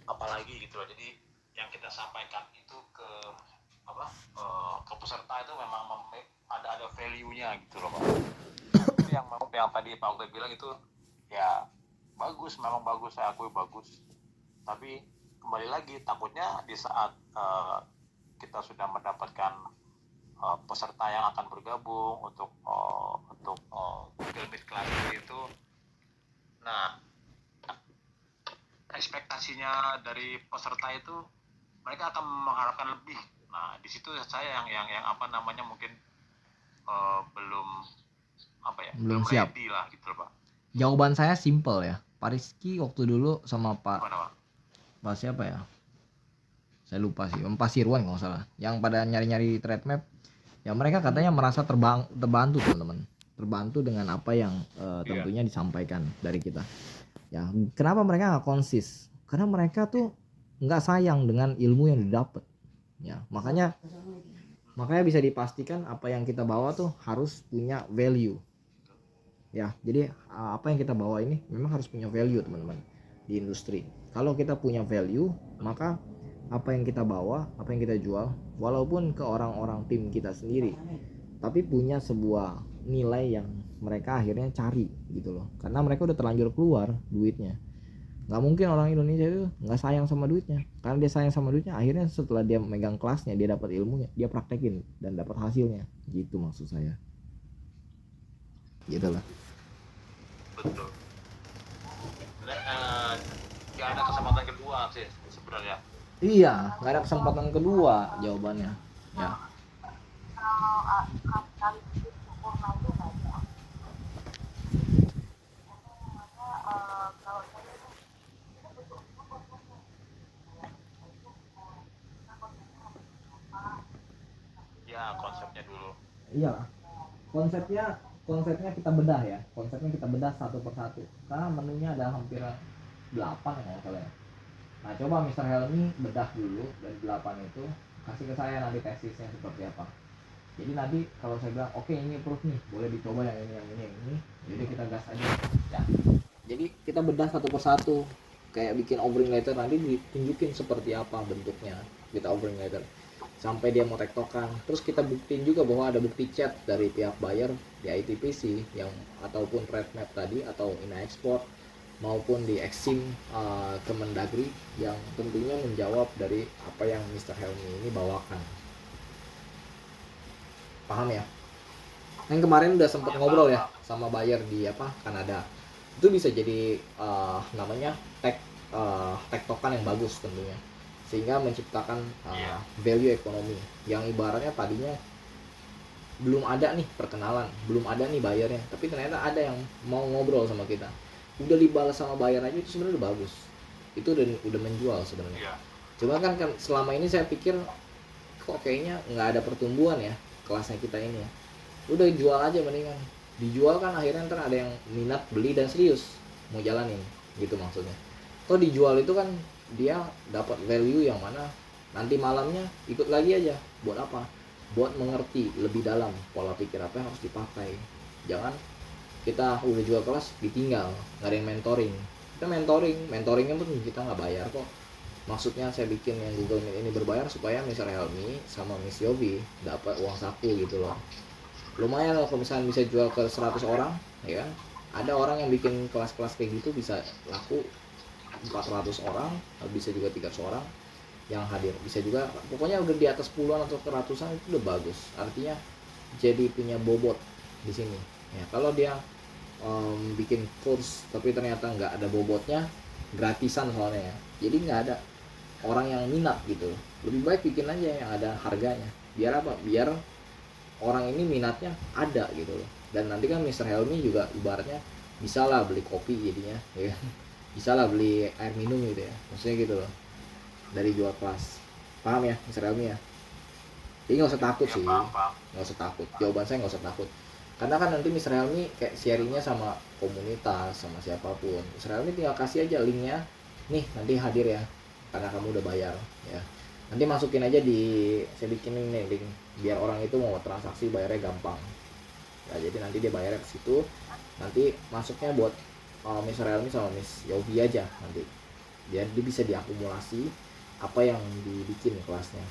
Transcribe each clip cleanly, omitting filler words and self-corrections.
apalagi gitu loh. Jadi yang kita sampaikan itu ke ke peserta itu memang ada value-nya gitu loh Pak. Itu yang tadi Pak Uge bilang itu ya bagus, memang bagus, saya akui bagus. Tapi kembali lagi takutnya di saat kita sudah mendapatkan peserta yang akan bergabung untuk Google Meet kelas itu, nah ekspektasinya dari peserta itu mereka akan mengharapkan lebih. Nah di situ saya yang apa namanya mungkin belum belum siap ready lah gitu loh Pak. Jawaban saya simple ya, Pak Rizky waktu dulu sama Pak siapa ya, saya lupa sih, Pak Sirwan kalau nggak salah, yang pada nyari-nyari trade map ya, mereka katanya merasa terbantu teman-teman, terbantu dengan apa yang tentunya disampaikan dari kita ya. Kenapa mereka nggak konsis? Karena mereka tuh nggak sayang dengan ilmu yang didapat ya. Makanya bisa dipastikan apa yang kita bawa tuh harus punya value ya. Jadi apa yang kita bawa ini memang harus punya value teman-teman di industri. Kalau kita punya value, maka apa yang kita bawa, apa yang kita jual, walaupun ke orang-orang tim kita sendiri, tapi punya sebuah nilai yang mereka akhirnya cari gitu loh. Karena mereka udah terlanjur keluar duitnya. Nggak mungkin orang Indonesia itu nggak sayang sama duitnya. Karena dia sayang sama duitnya, akhirnya setelah dia megang kelasnya, dia dapat ilmunya, dia praktekin dan dapat hasilnya. Gitu maksud saya. Gitu lah. Betul. Nggak ada kesempatan kedua sih sebenarnya. Iya, nggak ada kesempatan kedua jawabannya. Ya. Ya konsepnya dulu. Iya, konsepnya kita bedah ya. Konsepnya kita bedah satu persatu. Karena menunya ada hampir 8 ya kalau ya. Nah, coba Mr. Helmi bedah dulu dari 8 itu, kasih ke saya nanti tesisnya seperti apa. Jadi nanti kalau saya bilang oke, ini proof nih, boleh dicoba yang ini, jadi kita gas aja ya. Jadi kita bedah satu persatu, kayak bikin offering letter, nanti ditunjukin seperti apa bentuknya kita offering letter sampai dia mau tektokan. Terus kita buktiin juga bahwa ada bukti chat dari pihak buyer di ITPC yang ataupun trade map tadi atau INA export maupun di Exim Kemendagri yang tentunya menjawab dari apa yang Mr. Helmi ini bawakan. Paham ya? Yang kemarin udah sempat ngobrol ya sama buyer di Kanada. Itu bisa jadi namanya tektokan yang bagus tentunya. Sehingga menciptakan value ekonomi yang ibaratnya tadinya belum ada nih perkenalan, belum ada nih bayarnya, tapi ternyata ada yang mau ngobrol sama kita, udah dibalas sama bayar aja, itu sebenarnya udah bagus, itu udah menjual sebenarnya. Cuma kan selama ini saya pikir kok kayaknya nggak ada pertumbuhan ya kelasnya kita ini ya, udah jual aja mendingan, dijual kan akhirnya ntar ada yang minat beli dan serius mau jalanin gitu maksudnya. Kok dijual itu kan dia dapat value yang mana nanti malamnya ikut lagi aja. Buat apa? Buat mengerti lebih dalam pola pikir apa yang harus dipakai. Jangan kita udah jual kelas ditinggal, nggak ada yang mentoring. Kita mentoringnya pun kita nggak bayar kok. Maksudnya saya bikin yang Google Meet ini berbayar supaya misalnya Helmi sama Miss Yobi dapat uang saku gitu loh. Lumayan loh kalau misalnya bisa jual ke 100 orang ya kan. Ada orang yang bikin kelas-kelas kayak gitu bisa laku 400 orang, bisa juga 300 orang yang hadir, bisa juga pokoknya udah di atas puluhan atau keratusan, itu udah bagus. Artinya jadi punya bobot di sini ya. Kalau dia bikin kurs tapi ternyata nggak ada bobotnya, gratisan soalnya ya, jadi nggak ada orang yang minat gitu. Lebih baik bikin aja yang ada harganya. Biar apa? Biar orang ini minatnya ada gitu loh. Dan nanti kan Mr. Helmi juga ibaratnya bisa lah beli kopi jadinya ya. Bisa lah beli air minum gitu ya, maksudnya gitu loh, dari jual kelas. Paham ya Mr. Helmi ya? Jadi nggak usah takut sih, nggak usah takut. Jawaban saya nggak usah takut, karena kan nanti Mr. Helmi kayak sharingnya sama komunitas, sama siapapun. Mr. Helmi tinggal kasih aja linknya, nih nanti hadir ya, karena kamu udah bayar ya. Nanti masukin aja saya bikinin nih link, biar orang itu mau transaksi bayarnya gampang ya. Jadi nanti dia bayarnya ke situ, nanti masuknya buat Mr. Helmi sama Miss Yobi aja nanti Dia bisa diakumulasi apa yang dibikin kelasnya,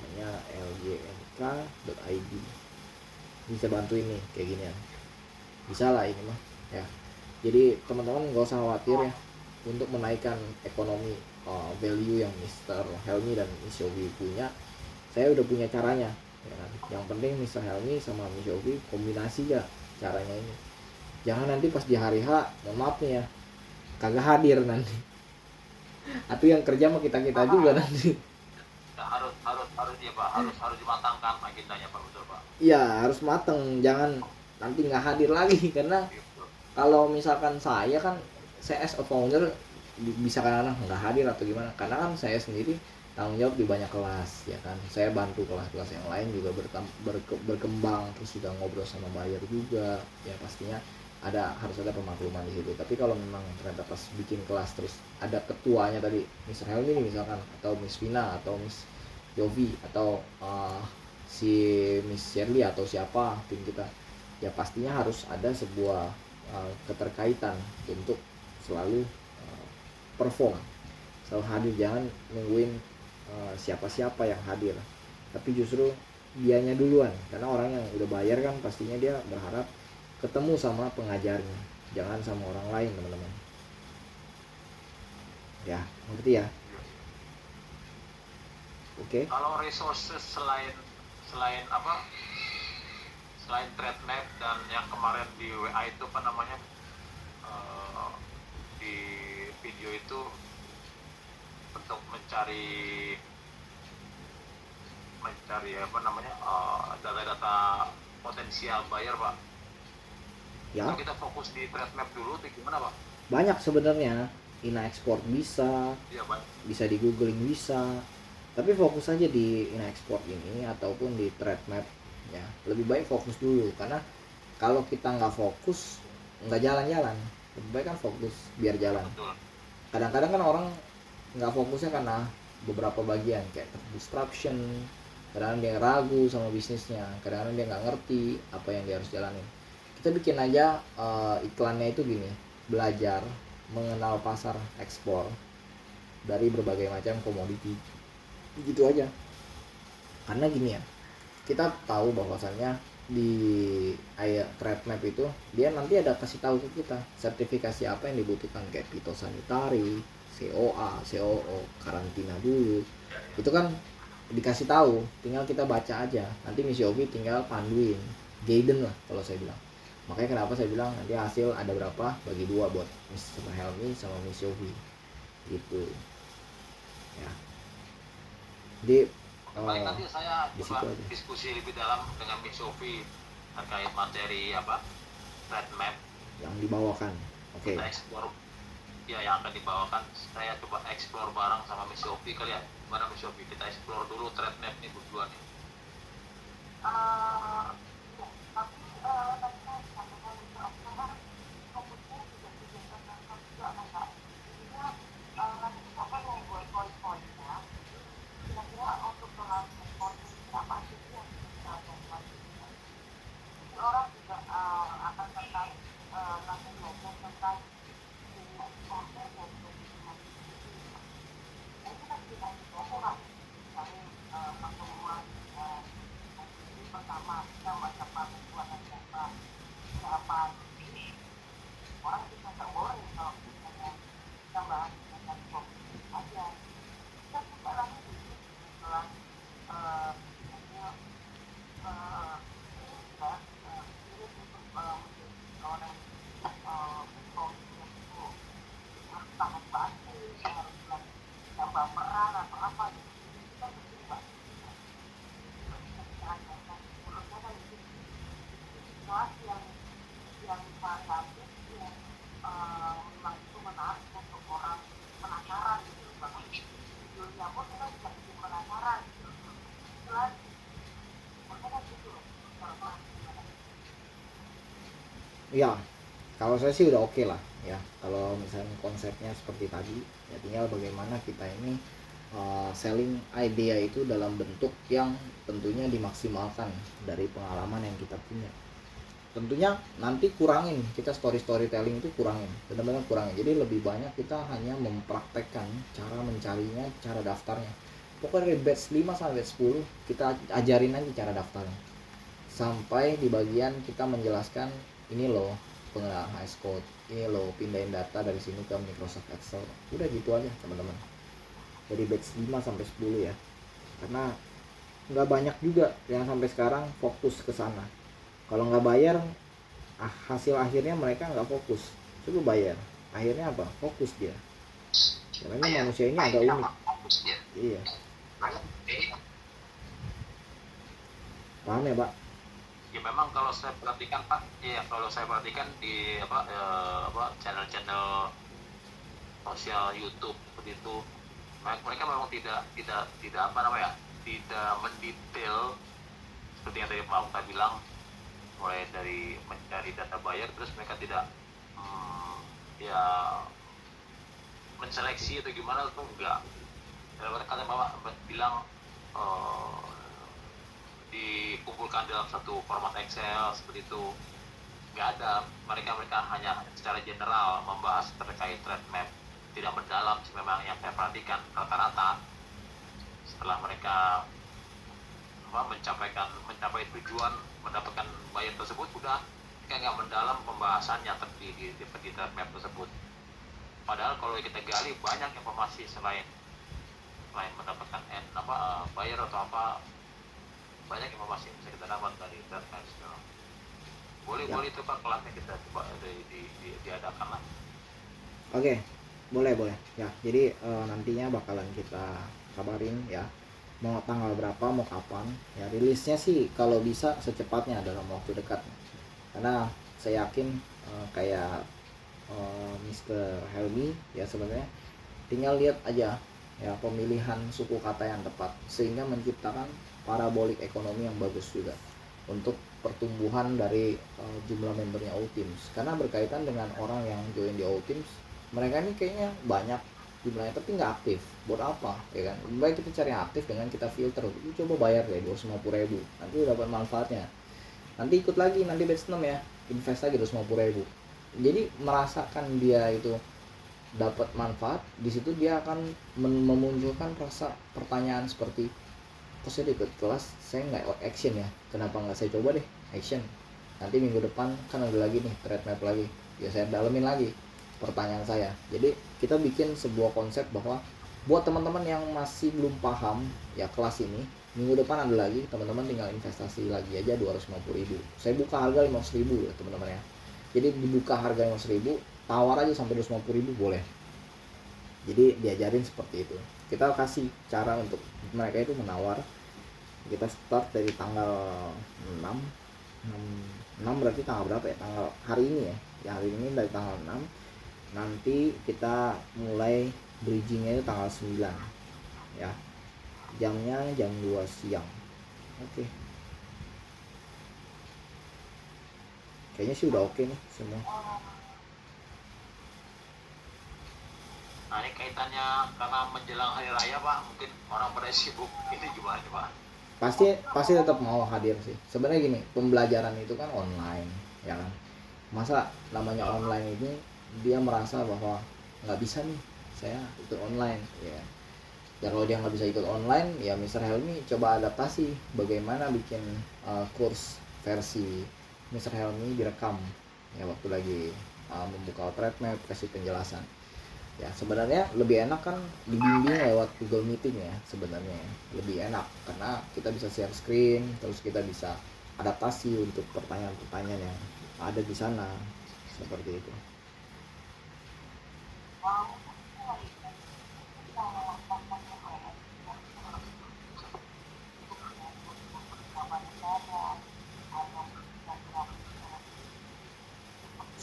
namanya lgnk.id. Bisa bantu ini kayak ginian, bisa lah ini mah ya. Jadi teman-teman nggak usah khawatir ya untuk menaikkan ekonomi value yang Mr. Helmi dan Miss Yofi punya. Saya udah punya caranya ya kan? Yang penting Mr. Helmi sama Miss Yofi kombinasi ya caranya ini. Jangan nanti pas di hari H, mohon maaf nih ya, kagak hadir nanti. Atau yang kerja sama kita juga nanti. Ya, harus ya Pak, harus dimatangkan agendanya Pak, betul Pak. Iya harus mateng, jangan nanti nggak hadir lagi. Karena Gitu. kalau misalkan saya as a founder bisa kadang nggak hadir atau gimana, karena kan saya sendiri tanggung jawab di banyak kelas ya kan. Saya bantu kelas-kelas yang lain juga berkembang, terus juga ngobrol sama buyer juga ya, pastinya harus ada pemakluman di situ. Tapi kalau memang ternyata pas bikin kelas terus ada ketuanya tadi Mr. Helmi misalkan, atau Miss Vina atau Miss Yofi atau si Miss Shirley atau siapa tim kita, ya pastinya harus ada sebuah keterkaitan untuk selalu perform, selalu hadir. Jangan nungguin siapa-siapa yang hadir, tapi justru dianya duluan, karena orang yang udah bayar kan pastinya dia berharap ketemu sama pengajarnya, jangan sama orang lain teman-teman ya, ngerti ya. Oke. Kalau resources selain apa, selain trade map dan yang kemarin di WA itu apa namanya, di video itu untuk mencari apa namanya, data-data potensial buyer Pak. Ya Kalau kita fokus di trade map dulu tuh gimana Pak? banyak sebenarnya, Ina Export bisa, Iya Pak. bisa di googling bisa, tapi fokus aja di Ina Export ini ataupun di trade map ya. Lebih baik fokus dulu, karena kalau kita nggak fokus nggak jalan-jalan. Lebih baik kan fokus biar jalan. Betul. Kadang-kadang kan orang nggak fokusnya karena beberapa bagian kayak disruption, kadang-kadang dia ragu sama bisnisnya, kadang-kadang dia nggak ngerti apa yang dia harus jalanin. Kita bikin aja iklannya itu gini, belajar mengenal pasar ekspor dari berbagai macam komoditi, gitu aja. Karena gini ya, kita tahu bahwasannya di trade map itu dia nanti ada kasih tahu ke kita sertifikasi apa yang dibutuhkan, kayak fitosanitari, COA, COO, karantina dulu. Itu kan dikasih tahu, tinggal kita baca aja. Nanti Miss Yofi tinggal panduin, guidance lah kalau saya bilang. Makanya kenapa saya bilang nanti hasil ada berapa bagi dua buat Miss Helmi sama Miss Yofi gitu ya. Jadi Baik, nanti saya di coba situ aja diskusi lebih dalam dengan Miss Sophie terkait materi apa, trade map yang dibawakan. Oke. kita explore ya yang akan dibawakan. Saya coba explore bareng sama Miss Sophie kali ya. Gimana Miss Sophie, kita explore dulu trade map nih berdua nih. Ya, kalau saya sih udah oke lah ya. Kalau misalnya konsepnya seperti tadi, ya tinggal bagaimana kita ini selling idea itu dalam bentuk yang tentunya dimaksimalkan dari pengalaman yang kita punya. tentunya nanti kurangin, kita storytelling itu kurangin, benar-benar kurangin. Jadi lebih banyak kita hanya mempraktekkan cara mencarinya, cara daftarnya. Pokoknya dari batch 5 sampai batch 10 kita ajarin aja cara daftarnya, sampai di bagian kita menjelaskan ini loh pengenalan VS Code, ini loh pindahin data dari sini ke Microsoft Excel. Udah gitu aja teman-teman, dari batch 5 sampai 10 ya, karena nggak banyak juga yang sampai sekarang fokus ke sana. Kalau nggak bayar, hasil akhirnya mereka nggak fokus. Coba bayar, akhirnya apa? Fokus dia. Karena manusia ini agak unik. Iya. Paham ya, Pak? Ya memang kalau saya perhatikan Pak, ya kalau saya perhatikan di channel-channel sosial YouTube seperti itu, mereka memang tidak apa namanya, tidak mendetail seperti yang tadi Pak Okta bilang, mulai dari mencari data buyer, terus mereka tidak ya menseleksi atau gimana, itu enggak. Mereka bilang dikumpulkan dalam satu format Excel seperti itu, nggak ada. Mereka hanya secara general membahas terkait threat map, tidak mendalam sih memang yang saya perhatikan. Rata-rata setelah mereka mencapai tujuan mendapatkan buyer tersebut, udah kayak nggak mendalam pembahasannya di threat map tersebut. Padahal kalau kita gali banyak informasi selain mendapatkan buyer atau apa, banyak informasi yang bisa kita dapat dari threat map. Boleh itu Pak, kelasnya kita coba diadakan lah. Oke, boleh ya. Jadi nantinya bakalan kita kabarin ya, mau tanggal berapa, mau kapan ya. Rilisnya sih kalau bisa secepatnya dalam waktu dekat, karena saya yakin kayak Mr. Helmi ya, sebenarnya tinggal lihat aja ya pemilihan suku kata yang tepat, sehingga menciptakan parabolik ekonomi yang bagus juga untuk pertumbuhan dari jumlah membernya Outteams. Karena berkaitan dengan orang yang join di Outteams, mereka ini kayaknya banyak jumlahnya tapi nggak aktif. Buat apa ya kan? Baik kita cari aktif dengan kita filter. Coba bayar deh 250.000, nanti dapat manfaatnya. Nanti ikut lagi, nanti batch 6 ya, invest lagi 250.000. Jadi merasakan dia itu dapat manfaat, di situ dia akan memunculkan rasa pertanyaan seperti, kok saya ikut kelas saya nggak action ya, kenapa nggak saya coba deh action, nanti minggu depan kan ada lagi nih threat map lagi, ya saya dalemin lagi pertanyaan saya. Jadi kita bikin sebuah konsep bahwa buat teman-teman yang masih belum paham ya kelas ini, minggu depan ada lagi, teman-teman tinggal investasi lagi aja 250.000. Saya buka harga 500.000 ya teman-teman ya. Jadi dibuka harga 500.000, tawar aja sampai 250.000 boleh. Jadi diajarin seperti itu. Kita kasih cara untuk mereka itu menawar. Kita start dari tanggal 6 berarti tanggal berapa ya? Tanggal hari ini ya. Ya hari ini dari tanggal 6. Nanti kita mulai bridgingnya itu tanggal 9 ya. Jamnya jam 2 siang. Oke. Kayaknya sih udah oke nih semua. Nah ini kaitannya karena menjelang hari raya Pak, mungkin orang pada sibuk, ini gimana Pak? Pasti tetap mau hadir sih. Sebenarnya gini, pembelajaran itu kan online ya kan. Masa namanya online ini dia merasa bahwa nggak bisa nih saya ikut online ya. Ya kalau dia nggak bisa ikut online, ya Mr. Helmi coba adaptasi bagaimana bikin kurs versi Mr. Helmi direkam ya waktu lagi membuka thread map, kasih penjelasan. Ya sebenarnya lebih enak kan dibimbing lewat Google Meeting ya, sebenarnya lebih enak karena kita bisa share screen, terus kita bisa adaptasi untuk pertanyaan-pertanyaan yang ada di sana seperti itu.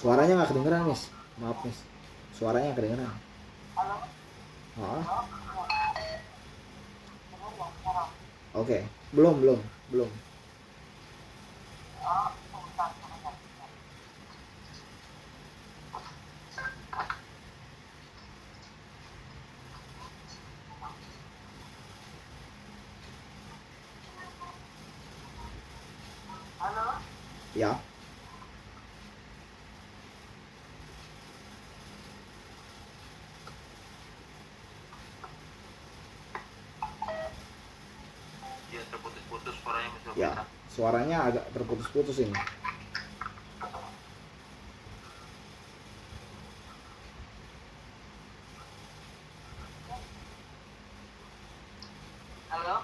Suaranya nggak kedengeran, Miss. Maaf, Miss. Suaranya kedengeran. Ah. Oke, belum. Ya. Ya, suaranya agak terputus-putus ini. Halo?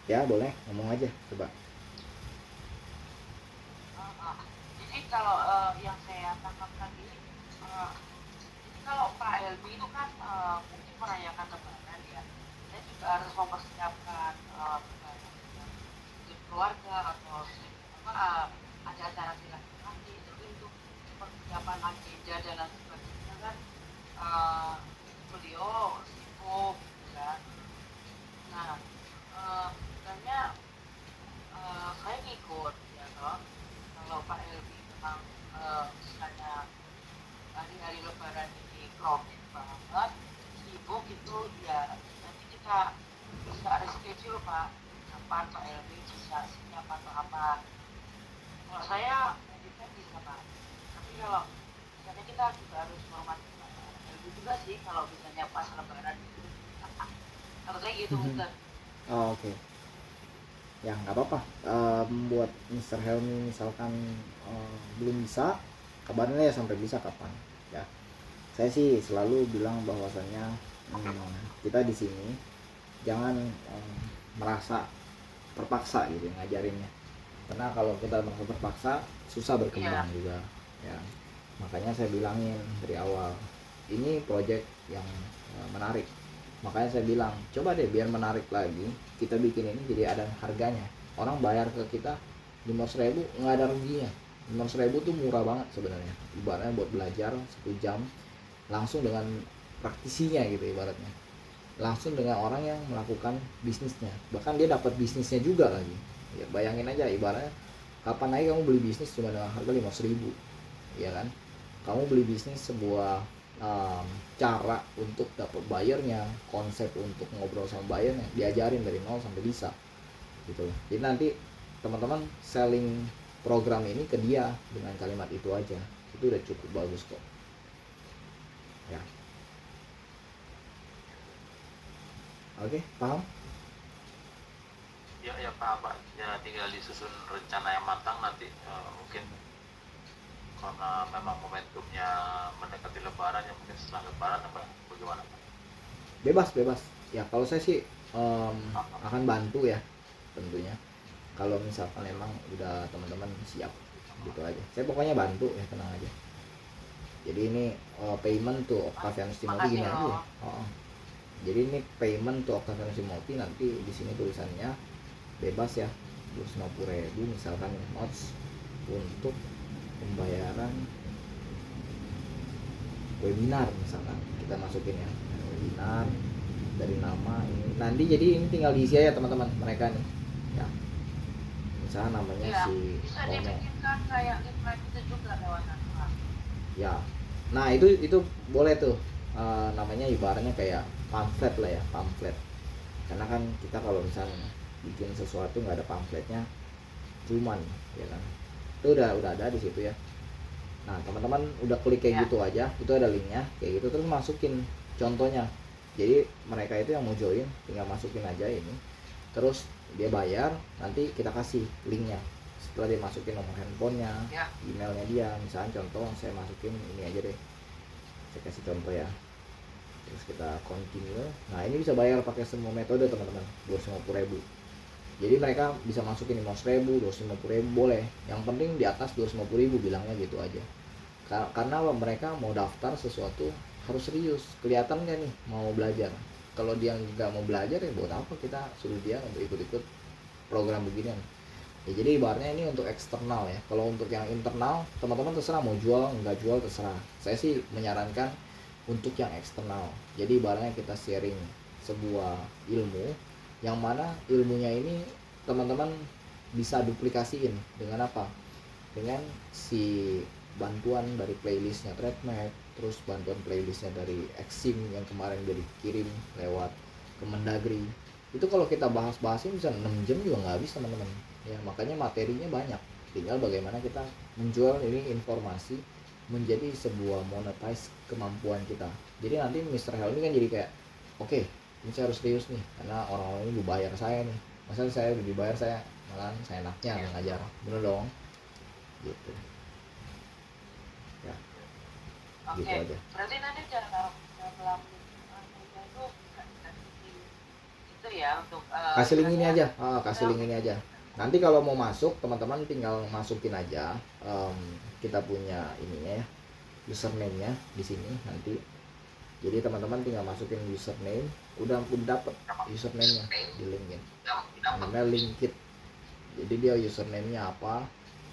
Ya, boleh ngomong aja coba. Jadi kalau yang saya tangkap tadi, uh, jadi kalau Pak Helmi itu kan mungkin merayakan Lebaran ya, saya juga harus mempersiapkan Lebaran dengan keluarga atau ada acara silaturahmi. Jadi untuk persiapan agenda dan lain sebagainya kan uh, beliau sibuk kan. Nah, sebenarnya saya ngikut ya toh. Kalau Pak Helmi memang misalnya hari-hari Lebaran ini kronis banget, sibuk itu ya nanti kita bisa reschedule Pak, kapan Pak Helmi bisa siap atau apa. Kalau saya editnya bisa Pak, tapi kalau misalnya kita juga harus hormati Pak Helmi juga sih kalau misalnya pas Lebaran itu. Kalau saya gitu bukan. Oh, oke. Ya nggak apa-apa. Buat Mr. Helmi misalkan belum bisa, kabarnya ya sampai bisa kapan ya. Saya sih selalu bilang bahwasannya kita di sini jangan merasa terpaksa gitu ngajarinnya, karena kalau kita merasa terpaksa susah berkembang juga ya. Makanya saya bilangin dari awal, ini project yang menarik. Makanya saya bilang coba deh biar menarik lagi kita bikin ini jadi ada harganya. Orang bayar ke kita 500.000 nggak ada ruginya. 500.000 tuh murah banget sebenarnya, ibaratnya buat belajar 1 jam langsung dengan praktisinya gitu, ibaratnya langsung dengan orang yang melakukan bisnisnya, bahkan dia dapat bisnisnya juga lagi ya. Bayangin aja, ibaratnya kapan lagi kamu beli bisnis cuma dengan harga 500.000 ya kan. Kamu beli bisnis sebuah cara untuk dapat bayarnya, konsep untuk ngobrol sama bayarnya diajarin dari nol sampai bisa gitu loh. Jadi nanti teman-teman selling program ini ke dia dengan kalimat itu aja, itu udah cukup bagus kok ya. Oke, paham? Ya Pak, ya tinggal disusun rencana yang matang nanti. Mungkin karena memang momentumnya mendekati Lebaran, ya mungkin setelah Lebaran apa bagaimana Pak? Bebas ya. Kalau saya sih akan bantu ya tentunya, kalau misalkan emang udah teman-teman siap gitu aja. Saya pokoknya bantu ya, tenang aja. Jadi ini payment to Octavianus Timothy gini aja ya. Jadi ini payment to Octavianus Timothy, nanti di sini tulisannya bebas ya, 250.000 misalkan notes untuk pembayaran webinar misalkan, kita masukin ya webinar dari nama ini. Nanti jadi ini tinggal diisi aja teman-teman mereka nih ya. Misalnya namanya Ya, si bisa Romo dibikinkan kayak imlek itu juga lewat apa? ya. Nah itu boleh tuh, namanya ibaratnya kayak pamflet lah ya, pamflet. Karena kan kita kalau misalnya bikin sesuatu nggak ada pamfletnya cuman ya kan, itu udah ada di situ ya. Nah teman-teman udah klik kayak gitu aja, itu ada linknya kayak gitu, terus masukin contohnya. Jadi mereka itu yang mau join tinggal masukin aja ini, terus dia bayar, nanti kita kasih linknya. Setelah dia masukin nomor handphonenya, emailnya dia, misalnya contoh saya masukin ini aja deh, saya kasih contoh ya, terus kita continue. Nah ini bisa bayar pakai semua metode teman-teman, 250.000. Jadi mereka bisa masukin 500.000, 250.000 boleh, yang penting di atas 250.000 bilangnya gitu aja. Karena mereka mau daftar sesuatu harus serius, kelihatan kan nih mau belajar. Kalau dia nggak mau belajar ya buat apa kita suruh dia untuk ikut-ikut program beginian ya. Jadi ibaratnya ini untuk eksternal ya. Kalau untuk yang internal teman-teman terserah mau jual nggak jual terserah. Saya sih menyarankan untuk yang eksternal. Jadi ibaratnya kita sharing sebuah ilmu, yang mana ilmunya ini teman-teman bisa duplikasiin dengan apa? Dengan si bantuan dari playlistnya TradeMap, terus bantuan playlistnya dari Exim yang kemarin udah dikirim lewat Kemendagri. Itu kalau kita bahas-bahasin bisa 6 jam juga nggak habis teman-teman ya. Makanya materinya banyak, tinggal bagaimana kita menjual ini informasi menjadi sebuah monetize kemampuan kita. Jadi nanti Mr. Helmi kan jadi kayak oke, ini saya harus serius nih karena orang-orang ini bayar saya nih. Masa saya udah dibayar saya malah seenaknya ngajar, bener dong gitu ya. Oke, Gitu aja. berarti nanti cara melamar kerja itu bisa dikasih itu ya untuk Kasih link ini misalnya aja, kasih link ini aja. Nanti kalau mau masuk teman-teman tinggal masukin aja, kita punya ininya ya, username-nya di sini nanti. Jadi teman-teman tinggal masukin username, udah dapet username-nya di LinkedIn. Namanya Linkit. Jadi dia username-nya apa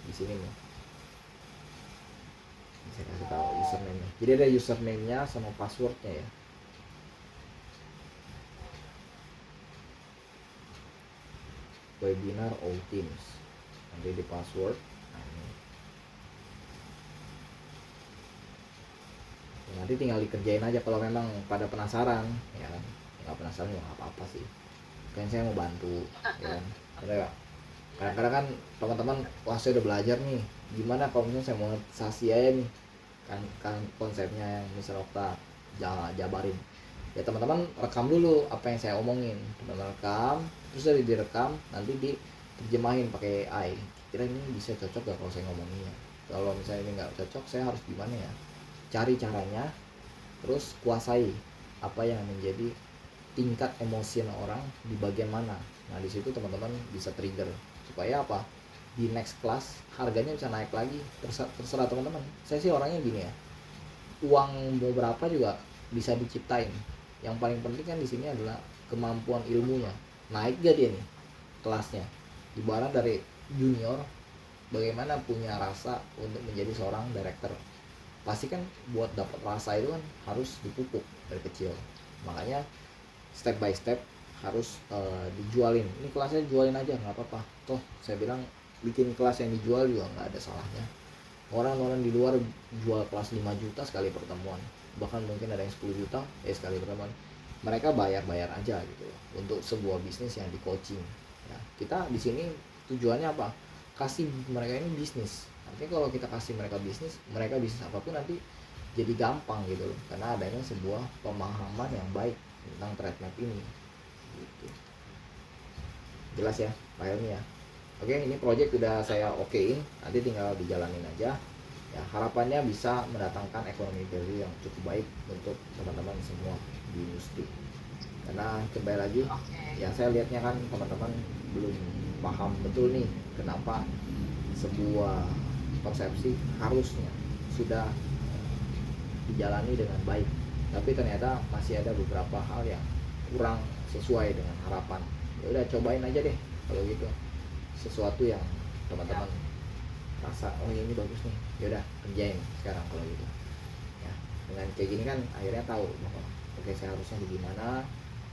di sini nih. Saya kasih tahu username-nya. Jadi ada username-nya sama password-nya ya. Webinar all teams. Nanti di password. Nah, ini. Ya, nanti tinggal dikerjain aja kalau memang pada penasaran ya kan. Nggak penasaran ya nggak apa-apa sih. Kan saya mau bantu ya kan. Kadang-kadang kan teman-teman, wah saya udah belajar nih, gimana kalau misalnya saya monetisasi aja nih, kan konsepnya yang misal Okta jabarin ya, teman-teman rekam dulu apa yang saya omongin, teman-teman rekam, terus dari direkam nanti diterjemahin pakai AI, kira ini bisa cocok gak kalau saya ngomonginnya, kalau misalnya ini nggak cocok saya harus gimana ya, cari caranya, terus kuasai apa yang menjadi tingkat emosi orang di bagian mana. Nah di situ teman-teman bisa trigger supaya apa, di next class harganya bisa naik lagi. Terserah teman-teman, saya sih orangnya gini ya, uang mau berapa juga bisa diciptain, yang paling penting kan di sini adalah kemampuan ilmunya, naik gak dia nih kelasnya, ibarat dari junior bagaimana punya rasa untuk menjadi seorang director, pasti kan buat dapat rasa itu kan harus dipupuk dari kecil, makanya step by step harus dijualin. Ini kelasnya jualin aja nggak apa-apa, toh saya bilang bikin kelas yang dijual juga nggak ada salahnya. Orang-orang di luar jual kelas 5 juta sekali pertemuan, bahkan mungkin ada yang 10 juta sekali pertemuan, mereka bayar aja gitu loh untuk sebuah bisnis yang di coaching ya. Kita di sini tujuannya apa, kasih mereka ini bisnis, artinya kalau kita kasih mereka bisnis apapun nanti jadi gampang gitu loh, karena adanya sebuah pemahaman yang baik tentang trade map ini gitu. Jelas ya Pak Helmi ya. Oke, ini project udah saya okein, nanti tinggal dijalanin aja ya, harapannya bisa mendatangkan ekonomi value yang cukup baik untuk teman-teman semua di industri. Karena kembali lagi ya, saya lihatnya kan teman-teman belum paham betul nih kenapa sebuah persepsi harusnya sudah dijalani dengan baik, tapi ternyata masih ada beberapa hal yang kurang sesuai dengan harapan. Ya udah cobain aja deh kalau gitu, sesuatu yang teman-teman rasa oh ini bagus nih, ya udah kerjain sekarang kalau gitu ya. Dengan kayak gini kan akhirnya tahu bahwa oke, saya harusnya gimana,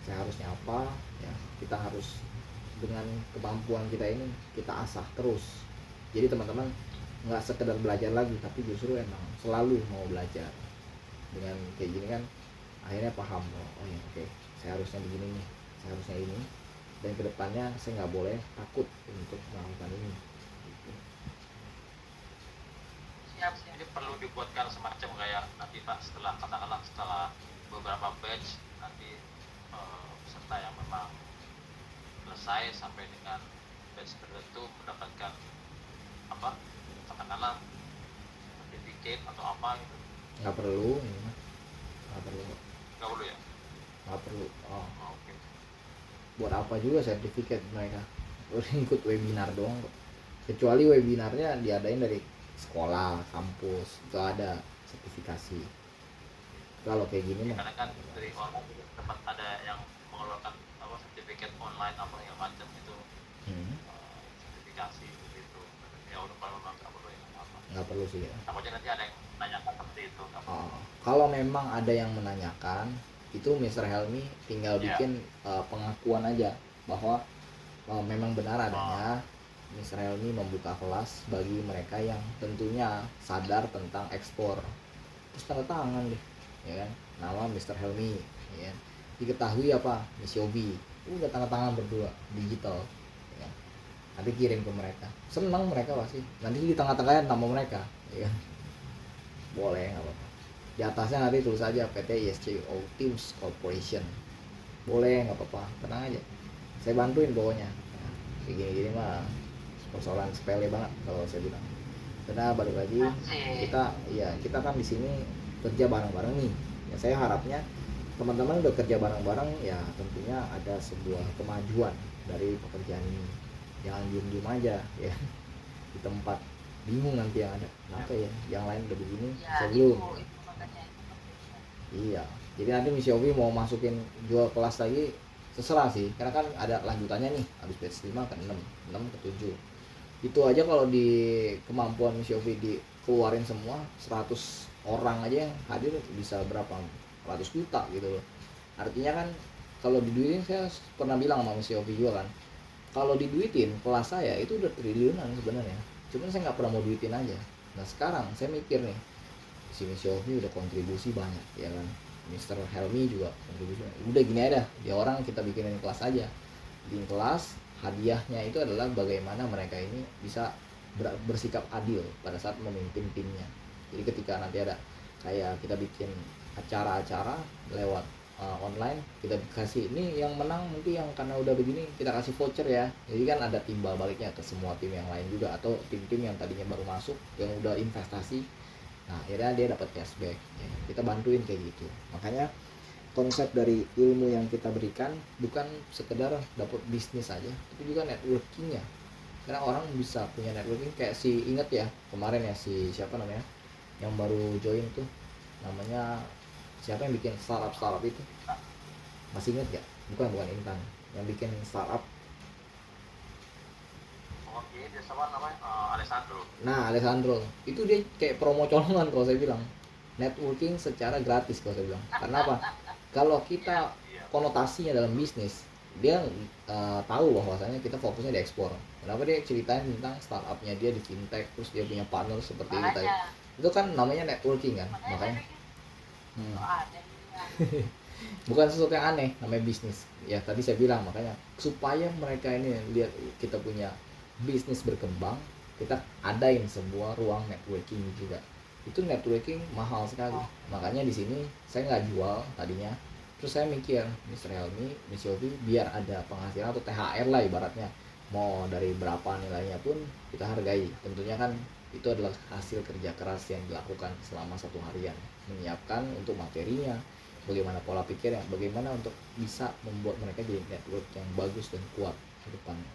saya harusnya apa ya, kita harus dengan kemampuan kita ini kita asah terus. Jadi teman-teman nggak sekedar belajar lagi, tapi justru emang selalu mau belajar. Dengan kayak gini kan akhirnya paham oh ya oke, saya harusnya begini nih, saya harusnya ini, dan kedepannya saya nggak boleh takut untuk melakukan ini gitu. siap. Jadi perlu dibuatkan semacam kayak nanti Pak, setelah katakanlah setelah beberapa batch nanti peserta yang memang selesai sampai dengan batch tertentu mendapatkan apa, katakanlah sertifikat atau apa gitu. Nggak perlu ini mah, nggak perlu Ya. nggak perlu. Oh, Oke. buat apa juga sertifikat mereka, terus ikut webinar doang kok. Kecuali webinarnya diadain dari sekolah, kampus, itu ada sertifikasi. Kalau kayak gini mah Karena kan dari online juga tempat ada yang mengeluarkan apa sertifikat online apa yang macam itu, sertifikasi gitu. Ya udah kalau memang nggak perlu ya nggak apa-apa. nggak perlu sih ya. Takutnya nanti ada yang menanyakan seperti itu. Kalau memang ada yang menanyakan, itu Mr. Helmi tinggal bikin pengakuan aja bahwa memang benar adanya Mr. Helmi membuka kelas bagi mereka yang tentunya sadar tentang ekspor. Terus tanda tangan deh, ya kan? Nama Mr. Helmi, ya kan? Diketahui apa? Miss Yobi. Udah tanda tangan berdua digital, ya kan? Nanti kirim ke mereka. Senang mereka pasti. Nanti di tengah-tengahnya nama mereka, ya kan? Boleh nggak apa-apa. Di atasnya nanti tulis aja PT ISC All Teams Corporation. Boleh nggak apa-apa, tenang aja. Saya bantuin pokoknya. Ya, kayak gini-gini mah persoalan sepele banget kalau saya bilang. Karena balik lagi kita kan di sini kerja bareng-bareng nih. Ya saya harapnya teman-teman udah kerja bareng-bareng ya tentunya ada sebuah kemajuan dari pekerjaan ini. Jangan diem-diem aja ya di tempat, bingung nanti yang ada kenapa ya yang lain udah begini Ya, sebelum. itu makanya itu penting. Iya, jadi nanti Miss Yofi mau masukin jual kelas lagi terserah sih, karena kan ada lanjutannya nih, habis batch 5 ke 6, 6 ke 7. Itu aja kalau di kemampuan Miss Yofi dikeluarin semua 100 orang aja yang hadir bisa berapa ratus juta gitu loh. Artinya kan kalau diduitin, saya pernah bilang sama Miss Yofi juga kan, kalau diduitin kelas saya itu udah triliunan sebenarnya, cuman saya nggak pernah mau duitin aja. Nah sekarang saya mikir nih, si Miss Yofi udah kontribusi banyak ya kan, Mr. Helmi juga kontribusi banyak. Udah gini aja dia orang kita bikinin kelas aja, bikin kelas, hadiahnya itu adalah bagaimana mereka ini bisa bersikap adil pada saat memimpin timnya. Jadi ketika nanti ada kayak kita bikin acara-acara lewat online, kita kasih ini yang menang nanti yang karena udah begini kita kasih voucher ya. Jadi kan ada timbal baliknya ke semua tim yang lain juga, atau tim-tim yang tadinya baru masuk yang udah investasi. Nah akhirnya dia dapat cashback ya, kita bantuin kayak gitu. Makanya konsep dari ilmu yang kita berikan bukan sekedar dapat bisnis aja, tapi juga networkingnya. Karena orang bisa punya networking, kayak si inget ya kemarin ya si siapa namanya yang baru join tuh, namanya siapa yang bikin startup itu, masih inget gak? Bukan Intan yang bikin startup. Oke, dia sama namanya Alessandro. Nah Alessandro itu dia kayak promo colongan kalau saya bilang, networking secara gratis kalau saya bilang. Karena apa? Kalau kita konotasinya dalam bisnis, dia tahu bahwasanya kita fokusnya di ekspor. Kenapa dia ceritain tentang startupnya dia di fintech, terus dia punya partner seperti kita. Itu kan namanya networking kan, makanya bukan sesuatu yang aneh, namanya bisnis. Ya tadi saya bilang makanya supaya mereka ini lihat kita punya bisnis berkembang, kita adain sebuah ruang networking juga. Itu networking mahal sekali. Makanya di sini saya nggak jual tadinya. Terus saya mikir, Mr. Helmi, Miss Yofi, biar ada penghasilan atau THR lah ibaratnya, mau dari berapa nilainya pun kita hargai. Tentunya kan itu adalah hasil kerja keras yang dilakukan selama 1 harian, menyiapkan untuk materinya, bagaimana pola pikirnya, bagaimana untuk bisa membuat mereka jadi network yang bagus dan kuat ke depannya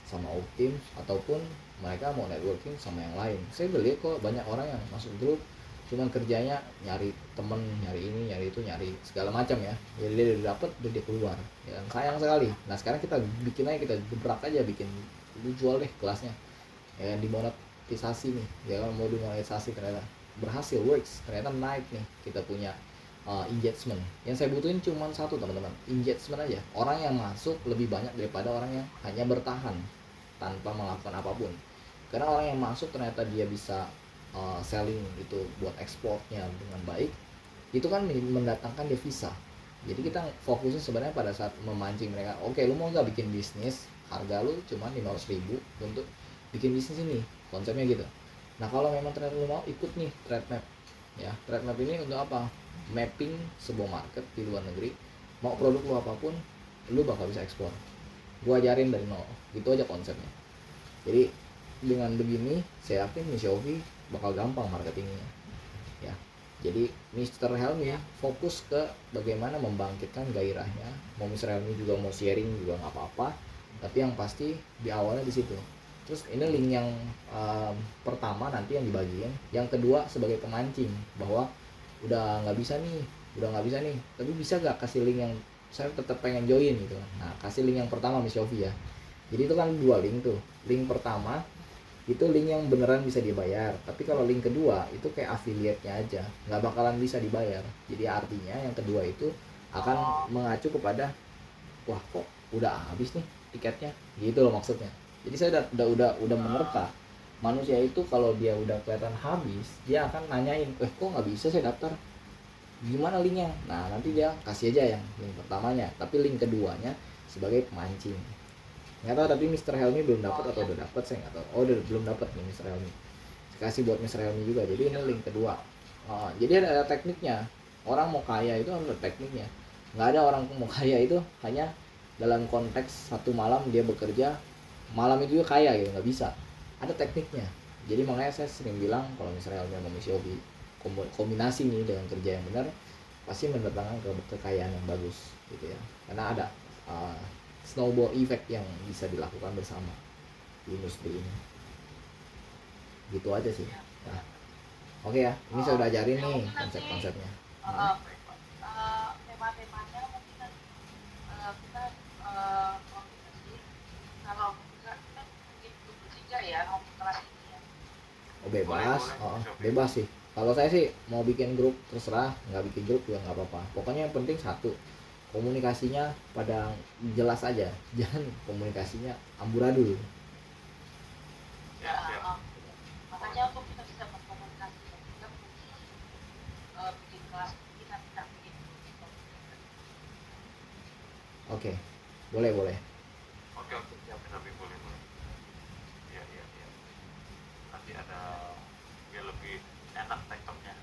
sama Optim, ataupun mereka mau networking sama yang lain. Saya beli kok banyak orang yang masuk grup cuman kerjanya nyari temen, nyari ini, nyari itu, nyari segala macam ya. Jadi dia udah dapet, dia keluar. Ya sayang sekali. Nah sekarang kita bikin aja, kita gebrak aja, bikin lu jual deh kelasnya. Ya dimonetisasi nih. Ya kan mau dimonetisasi ternyata berhasil, works. Ternyata naik nih. Kita punya engagement. Yang saya butuhin cuma satu teman-teman, engagement aja. Orang yang masuk lebih banyak daripada orang yang hanya bertahan tanpa melakukan apapun. Karena orang yang masuk ternyata dia bisa selling itu buat ekspornya dengan baik, itu kan mendatangkan devisa. Jadi kita fokusnya sebenarnya pada saat memancing mereka. Oke, lu mau nggak bikin bisnis, harga lu cuma 500.000 untuk bikin bisnis ini, konsepnya gitu. Nah kalau memang ternyata lu mau ikut nih trade map ya, trade map ini untuk apa? Mapping sebuah market di luar negeri, mau produk lu apapun lu bakal bisa ekspor. Gua ajarin dari nol, gitu aja konsepnya. Jadi dengan begini saya yakin Miss Yofi bakal gampang marketingnya ya. Jadi Mr. Helmi fokus ke bagaimana membangkitkan gairahnya. Mau Mr. Helmi juga mau sharing juga nggak apa-apa, tapi yang pasti di awalnya di situ. Terus ini link yang pertama nanti yang dibagiin, yang kedua sebagai pemancing bahwa udah nggak bisa nih, tapi bisa nggak kasih link yang saya tetap pengen join gitu. Nah kasih link yang pertama Miss Yofi ya. Jadi itu kan 2 link tuh. Link pertama itu link yang beneran bisa dibayar, tapi kalau link kedua itu kayak affiliate-nya aja, nggak bakalan bisa dibayar. Jadi artinya yang kedua itu akan mengacu kepada wah kok udah habis nih tiketnya, gitu loh maksudnya. Jadi saya udah menerka manusia itu kalau dia udah kelihatan habis, dia akan nanyain, kok nggak bisa saya daftar, gimana linknya? Nah nanti dia kasih aja yang link pertamanya, tapi link keduanya sebagai pemancing. Nggak tahu tapi Mr. Helmi belum dapat atau udah dapat, saya nggak tahu. Udah belum dapat nih Mr. Helmi. Kasih buat Mr. Helmi juga. Jadi ini link kedua. Jadi ada tekniknya. Orang mau kaya itu ada tekniknya. Nggak ada orang mau kaya itu hanya dalam konteks 1 malam dia bekerja malam itu juga kaya gitu, nggak bisa, ada tekniknya. Jadi makanya saya sering bilang kalau misalnya memang misi hobi kombinasi nih dengan kerja yang benar, pasti mendatangkan kekayaan yang bagus gitu ya, karena ada snowball effect yang bisa dilakukan bersama di industri ini. Gitu aja sih. Nah, oke ya, ini saya udah ajarin nih konsep-konsepnya. Tema-temanya mungkin nanti kita kombinasi. Kalau kita mungkin bertiga ya untuk kelas ini ya. Oh bebas, Boleh. bebas sih. Kalau saya sih mau bikin grup terserah, nggak bikin grup juga nggak apa-apa. Pokoknya yang penting satu, komunikasinya pada jelas aja, jangan komunikasinya amburadul. Ya, siap. Makanya untuk kita bisa berkomunikasi dan kita bikin kelas ini nanti tak bikin grup. Oke, boleh. Oke, siap, tapi boleh. Iya. Nanti ada biar lebih enak tektoknya.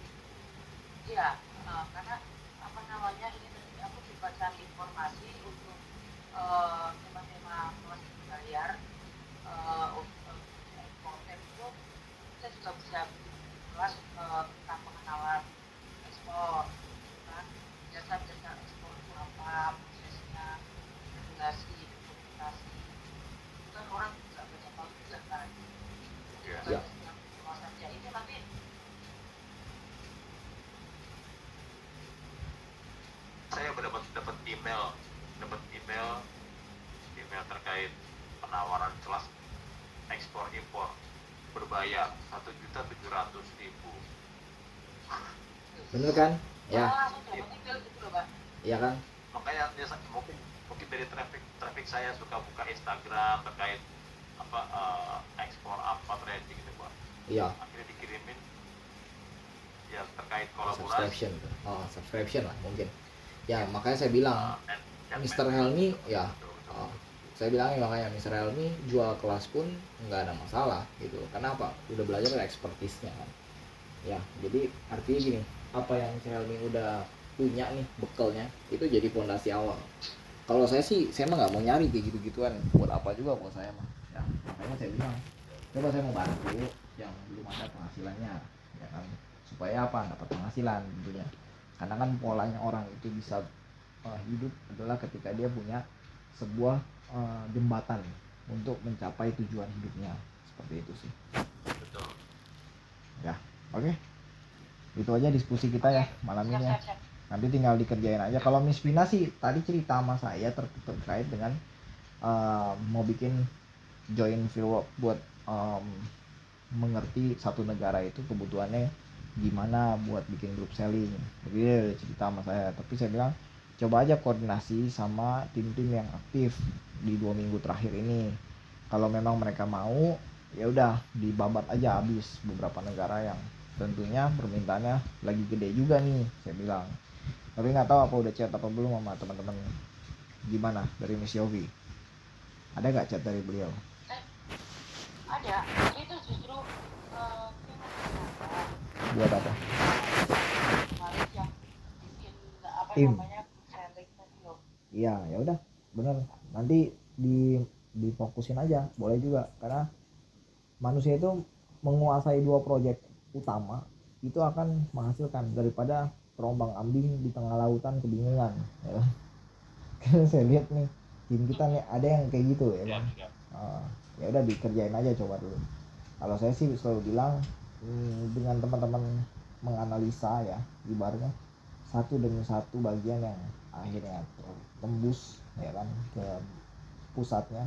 Iya, karena apa namanya ini tadi aku juga cari informasi untuk tema-tema kelas berbayar untuk konten itu kita juga bisa bikin kelas tentang pengenalan ekspor, kan jasa-jasa ekspor itu apa prosesnya, regulasi, dokumentasi, itu kan orang juga banyak tahu juga kan. Iya. Yang luas saja ini nanti Saya dapat email terkait penawaran kelas ekspor impor berbayar 1.700.000. Bener kan? Ya, langsung dapat email gitu loh, Pak. iya kan? Makanya mungkin dari traffic saya suka buka Instagram terkait apa ekspor apa trading gitu, Pak. Iya. Akhirnya dikirimin ya terkait kolaborasi. Subscription lah mungkin. Ya makanya saya bilang Mr. Helmi ya, saya bilangnya makanya Mr. Helmi jual kelas pun nggak ada masalah gitu. Kenapa? Udah belajar expertise-nya kan. Ya, jadi artinya gini, apa yang Mr. Helmi udah punya nih bekalnya itu jadi fondasi awal. Kalau saya sih, saya mah nggak mau nyari kayak gitu-gituan. Buat apa juga buat saya mah. Ya, makanya saya bilang, coba saya mau bantu yang belum ada penghasilannya, ya kan, supaya apa? Dapat penghasilan tentunya. Karena kan polanya orang itu bisa hidup adalah ketika dia punya sebuah jembatan untuk mencapai tujuan hidupnya, seperti itu sih. Betul. Ya, oke. Itu aja diskusi kita ya malam ini ya. Siap. Nanti tinggal dikerjain aja. Kalau Miss Vina sih tadi cerita sama saya terkait dengan mau bikin join field buat mengerti satu negara itu kebutuhannya gimana buat bikin group selling. Jadi dia udah cerita sama saya, tapi saya bilang coba aja koordinasi sama tim-tim yang aktif di 2 minggu terakhir ini. Kalau memang mereka mau, ya udah dibabat aja habis beberapa negara yang tentunya permintaannya lagi gede juga nih, saya bilang. Tapi nggak tahu apa udah chat apa belum sama teman-teman. Gimana dari Miss Yovi? Ada nggak chat dari beliau? Ada, itu justru Buat apa? kemarin yang bikin apa Tim. namanya selling tadi loh. Iya, ya udah, bener. Nanti difokusin aja, boleh juga. Karena manusia itu menguasai 2 proyek utama itu akan menghasilkan daripada terombang ambing di tengah lautan kebingungan, ya kan? Karena saya lihat nih tim kita nih ada yang kayak gitu ya kan. Ya udah dikerjain aja coba dulu. Kalau saya sih selalu bilang dengan teman-teman menganalisa ya, ibaratnya satu demi satu bagian yang akhirnya tembus ya kan ke pusatnya,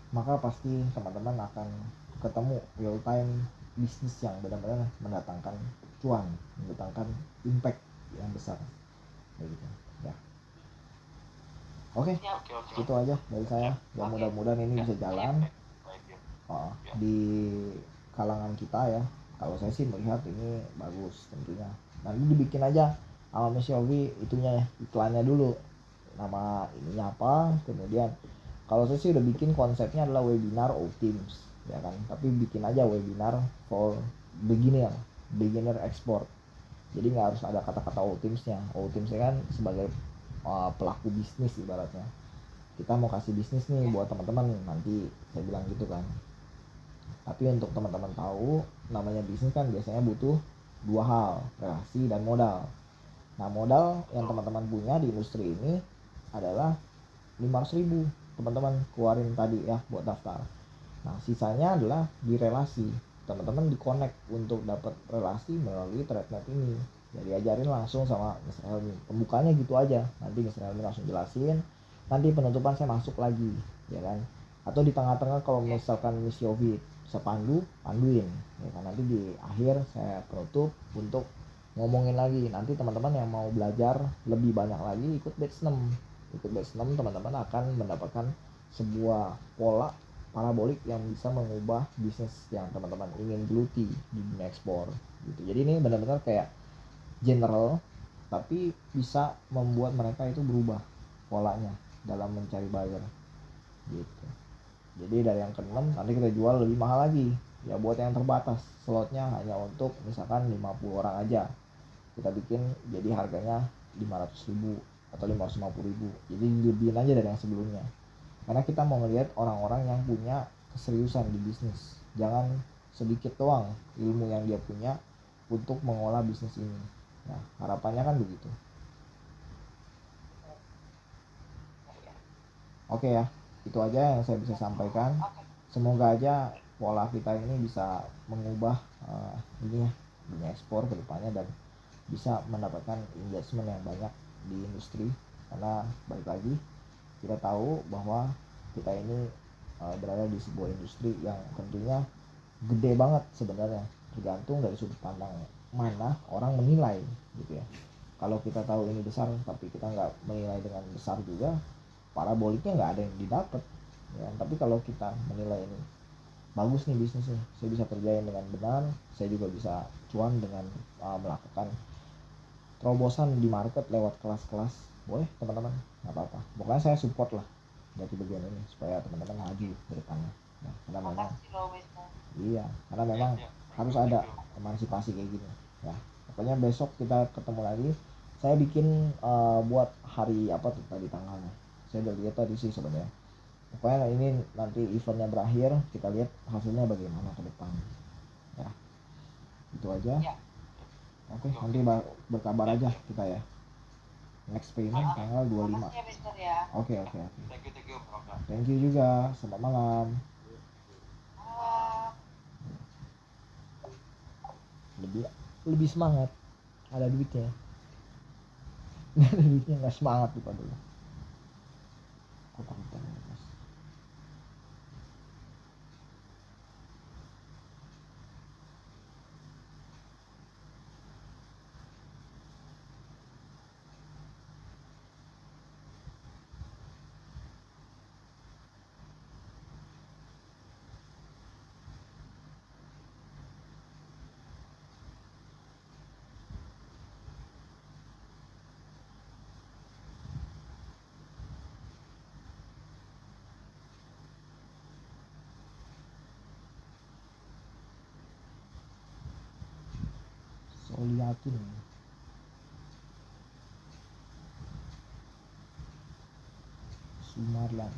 maka pasti teman-teman akan ketemu real time bisnis yang benar-benar mendatangkan cuan, mendatangkan impact yang besar gitu ya. Oke, itu aja dari saya. Ya mudah-mudahan ini bisa jalan di kalangan kita ya. Kalau saya sih melihat ini bagus tentunya. Nanti dibikin aja sama Miss Yogi itunya ya, iklannya dulu, nama ininya apa, kemudian kalau saya sih udah bikin konsepnya adalah webinar all teams ya kan, tapi bikin aja webinar for beginner export. Jadi nggak harus ada kata-kata all teamsnya kan sebagai pelaku bisnis ibaratnya. kita mau kasih bisnis nih buat teman-teman, nanti saya bilang gitu kan. Tapi untuk teman-teman tahu, namanya bisnis kan biasanya butuh dua hal, relasi dan modal. Nah, modal yang teman-teman punya di industri ini adalah 500.000 teman-teman keluarin tadi ya buat daftar. Nah, sisanya adalah di relasi. Teman-teman di connect untuk dapat relasi melalui threadnet ini. Jadi ajarin langsung sama Mr. Helmi. Pembukanya gitu aja. Nanti Mr. Helmi langsung jelasin. Nanti penutupan saya masuk lagi, ya kan? Atau di tengah-tengah kalau misalkan Miss Yofi bisa panduin, ya kan? Nanti di akhir saya penutup untuk ngomongin lagi. Nanti teman-teman yang mau belajar lebih banyak lagi ikut batch 6. Ikut batch 6 teman-teman akan mendapatkan sebuah pola parabolik yang bisa mengubah bisnis yang teman-teman ingin geluti di dunia ekspor gitu. Jadi ini benar-benar kayak general, tapi bisa membuat mereka itu berubah polanya dalam mencari buyer gitu. Jadi dari yang ke-6 nanti kita jual lebih mahal lagi ya, buat yang terbatas slotnya hanya untuk misalkan 50 orang aja, kita bikin jadi harganya 500.000 atau 550.000, jadi lebihin aja dari yang sebelumnya. Karena kita mau ngelihat orang-orang yang punya keseriusan di bisnis, jangan sedikit doang ilmu yang dia punya untuk mengolah bisnis ini. Nah, harapannya kan begitu. Oke ya, itu aja yang saya bisa sampaikan. Semoga aja pola kita ini bisa mengubah ini ya, dunia ekspor ke depannya dan bisa mendapatkan investment yang banyak di industri. Karena balik lagi kita tahu bahwa kita ini berada di sebuah industri yang tentunya gede banget sebenarnya, tergantung dari sudut pandang mana orang menilai gitu ya. Kalau kita tahu ini besar tapi kita nggak menilai dengan besar juga, paraboliknya nggak ada yang didapat ya. Tapi kalau kita menilai ini bagus nih bisnisnya, saya bisa kerjain dengan benar, saya juga bisa cuan dengan melakukan terobosan di market lewat kelas-kelas, boleh teman-teman, nggak apa-apa. Pokoknya saya support lah dari bagian ini supaya teman-teman maju ke depannya. Nah, karena memang iya, karena memang harus ada emansipasi kayak gini ya. Pokoknya besok kita ketemu lagi. Saya bikin buat hari apa tuh tadi tanggalnya, saya udah lihat tadi sih sebenarnya. Pokoknya ini nanti eventnya berakhir, kita lihat hasilnya bagaimana ke depan ya. Itu aja ya. Oke, nanti berkabar aja kita ya. Next payment tanggal 25. Oke. Thank you juga. Selamat malam. Lebih semangat. Ada duitnya. Nggak ada duitnya nggak semangat lupa dulu. Aku takut banget. Soliatin. Sumarlan.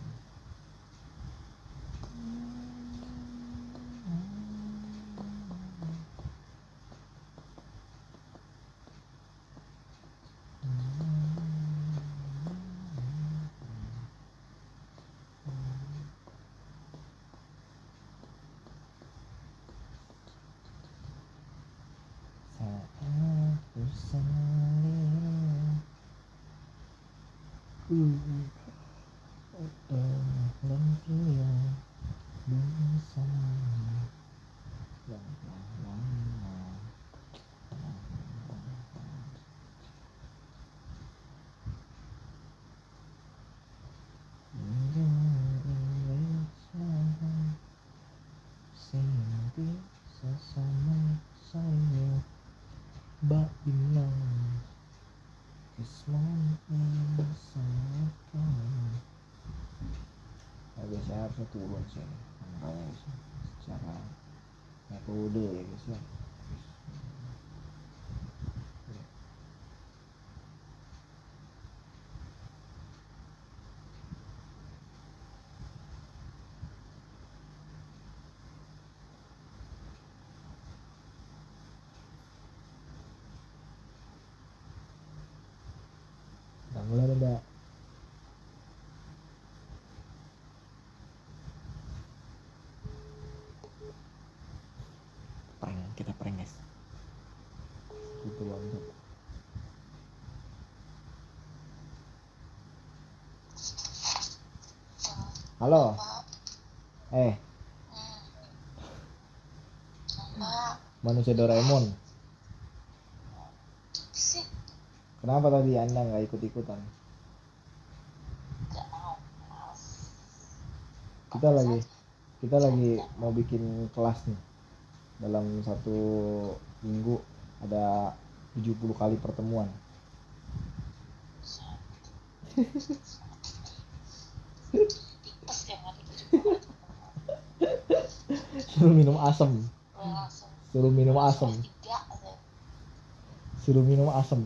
Sesama saya bak bilang semuanya sangat. Biasanya harusnya turun sih makanya secara metode ya guys ya. Ada. Kita prank guys. Gitu banget. Halo. Manusia Doraemon. Kenapa tadi Anda nggak ikut-ikutan? Kita lagi mau bikin kelas nih. Dalam 1 minggu ada 70 kali pertemuan. Suruh minum asam. Suruh minum asam.